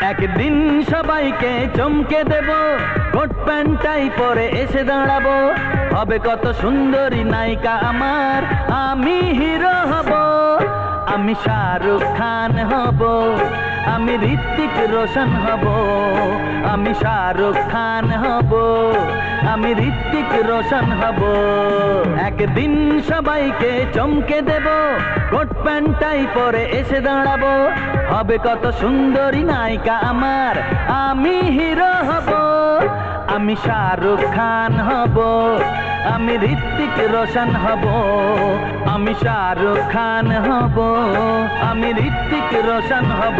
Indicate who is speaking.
Speaker 1: একদিন সবাইকে চমকে দেব, কোট প্যান্টাই পরে এসে দাঁড়াবো, হবে কত সুন্দরী নায়িকা আমার, আমি হিরো হব। আমি শাহরুখ খান হব, আমি ঋত্বিক রোশন হব, আমি শাহরুখ খান হব, আমি ঋত্বিক রোশন হব। একদিন সবাইকে চমকে দেব, কোট প্যান্টাই পরে এসে দাঁড়াবো, হবে কত সুন্দরী নায়িকা আমার, আমি হিরো হব। আমি শাহরুখ খান হব, আমি ঋত্বিক রোশন হব, আমি শাহরুখ খান হব, আমি ঋত্বিক রোশন হব।